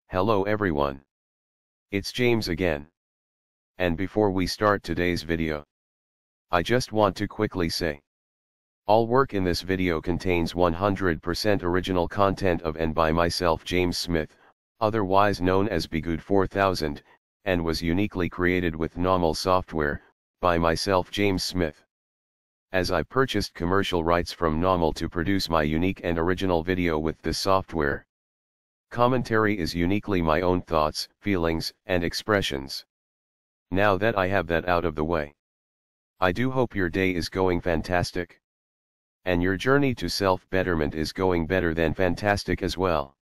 Hello everyone. It's James again. And before we start today's video, I just want to quickly say, all work in this video contains 100% original content of and by myself James Smith, otherwise known as Bgood 4000, and was uniquely created with NAWMAL software, by myself James Smith. As I purchased commercial rights from NAWMAL to produce my unique and original video with this software. Commentary is uniquely my own thoughts, feelings, and expressions. Now that I have that out of the way, I do hope your day is going fantastic. And your journey to self-betterment is going better than fantastic as well.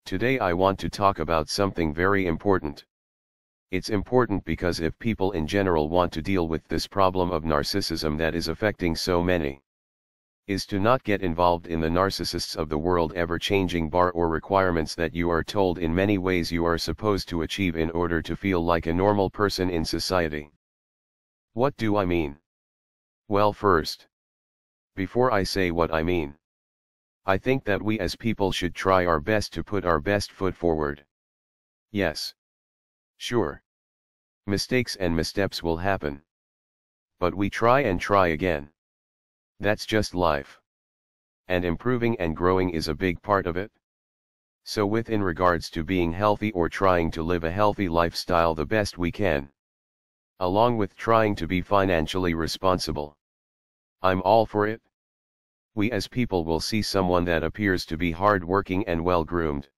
Today I want to talk about something very important. It's important because if people in general want to deal with this problem of narcissism that is affecting so many, is to not get involved in the narcissists of the world ever-changing bar or requirements that you are told in many ways you are supposed to achieve in order to feel like a normal person in society. What do I mean? Well, first, before I say what I mean, I think that we as people should try our best to put our best foot forward. Yes. Sure. Mistakes and missteps will happen. But we try and try again. That's just life. And improving and growing is a big part of it. So in regards to being healthy or trying to live a healthy lifestyle the best we can, along with trying to be financially responsible, I'm all for it. We as people will see someone that appears to be hard-working and well-groomed.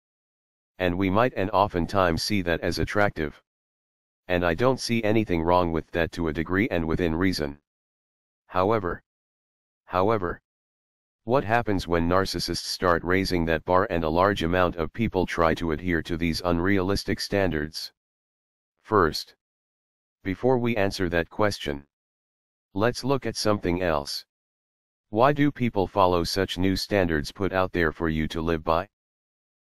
And we might and oftentimes see that as attractive. And I don't see anything wrong with that to a degree and within reason. However, what happens when narcissists start raising that bar and a large amount of people try to adhere to these unrealistic standards? First, before we answer that question, let's look at something else. Why do people follow such new standards put out there for you to live by?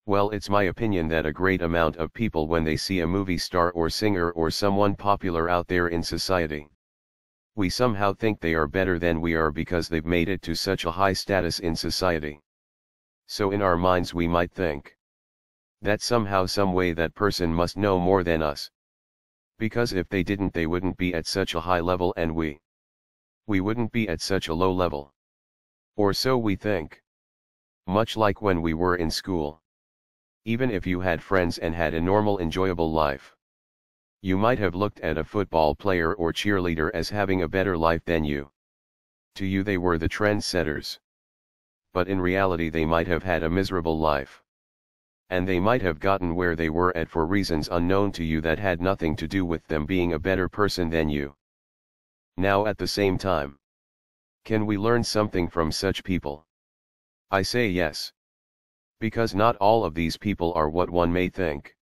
Well, it's my opinion that a great amount of people, when they see a movie star or singer or someone popular out there in society, we somehow think they are better than we are because they've made it to such a high status in society. So in our minds we might think that somehow some way that person must know more than us. Because if they didn't, they wouldn't be at such a high level and we wouldn't be at such a low level. Or so we think. Much like when we were in school. Even if you had friends and had a normal enjoyable life, you might have looked at a football player or cheerleader as having a better life than you. To you they were the trendsetters. But in reality they might have had a miserable life. And they might have gotten where they were at for reasons unknown to you that had nothing to do with them being a better person than you. Now at the same time, can we learn something from such people? I say yes. Because not all of these people are what one may think.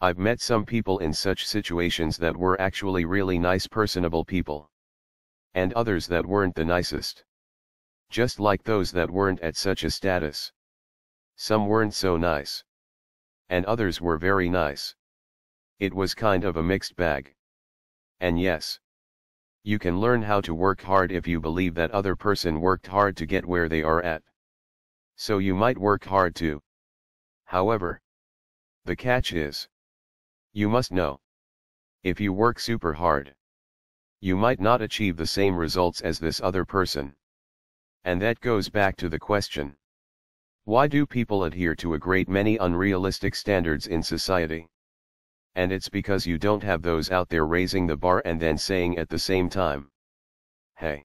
I've met some people in such situations that were actually really nice, personable people. And others that weren't the nicest. Just like those that weren't at such a status. Some weren't so nice. And others were very nice. It was kind of a mixed bag. And yes, you can learn how to work hard if you believe that other person worked hard to get where they are at. So you might work hard too. However, the catch is, you must know, if you work super hard, you might not achieve the same results as this other person. And that goes back to the question, why do people adhere to a great many unrealistic standards in society? And it's because you don't have those out there raising the bar and then saying at the same time, hey,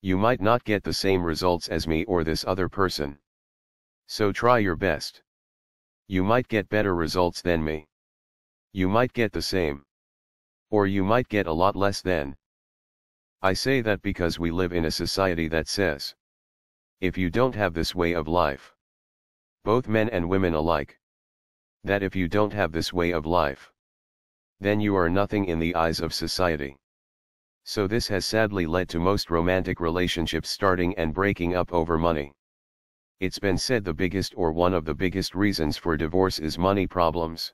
you might not get the same results as me or this other person. So try your best. You might get better results than me. You might get the same. Or you might get a lot less than. I say that because we live in a society that says, if you don't have this way of life, both men and women alike, that if you don't have this way of life, then you are nothing in the eyes of society. So this has sadly led to most romantic relationships starting and breaking up over money. It's been said the biggest or one of the biggest reasons for divorce is money problems.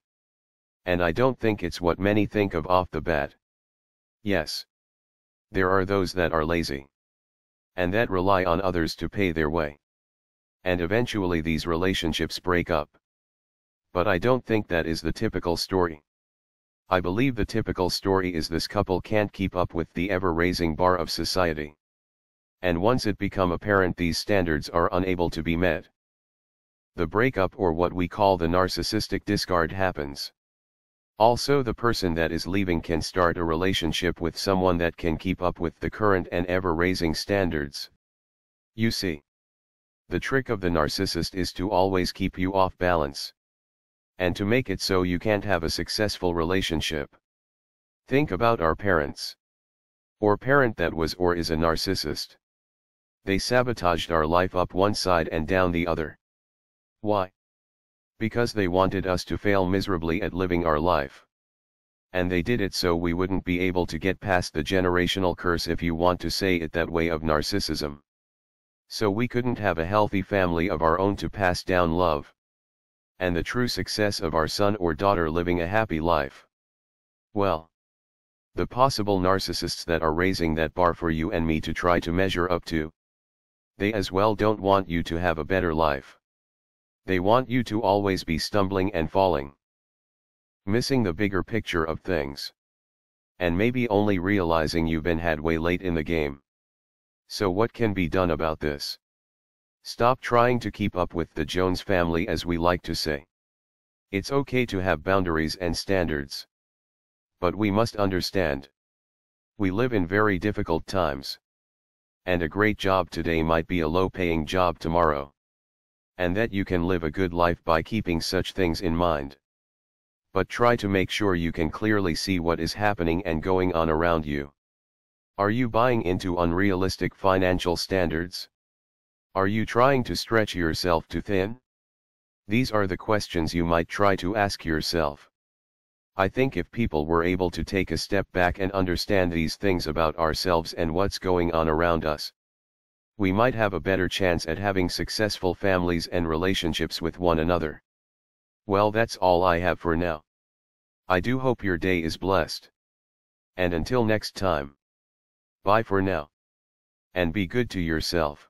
And I don't think it's what many think of off the bat. Yes. There are those that are lazy. And that rely on others to pay their way. And eventually these relationships break up. But I don't think that is the typical story. I believe the typical story is this couple can't keep up with the ever-raising bar of society. And once it become apparent these standards are unable to be met, the breakup, or what we call the narcissistic discard, happens. Also, the person that is leaving can start a relationship with someone that can keep up with the current and ever-raising standards. You see, the trick of the narcissist is to always keep you off balance, and to make it so you can't have a successful relationship. Think about our parents. Or parent that was or is a narcissist. They sabotaged our life up one side and down the other. Why? Because they wanted us to fail miserably at living our life. And they did it so we wouldn't be able to get past the generational curse, if you want to say it that way, of narcissism. So we couldn't have a healthy family of our own to pass down love and the true success of our son or daughter living a happy life. Well, the possible narcissists that are raising that bar for you and me to try to measure up to, they as well don't want you to have a better life. They want you to always be stumbling and falling, missing the bigger picture of things, and maybe only realizing you've been had way late in the game. So what can be done about this? Stop trying to keep up with the Jones family, as we like to say. It's okay to have boundaries and standards. But we must understand, we live in very difficult times. And a great job today might be a low-paying job tomorrow. And that you can live a good life by keeping such things in mind. But try to make sure you can clearly see what is happening and going on around you. Are you buying into unrealistic financial standards? Are you trying to stretch yourself too thin? These are the questions you might try to ask yourself. I think if people were able to take a step back and understand these things about ourselves and what's going on around us, we might have a better chance at having successful families and relationships with one another. Well, that's all I have for now. I do hope your day is blessed. And until next time, bye for now. And be good to yourself.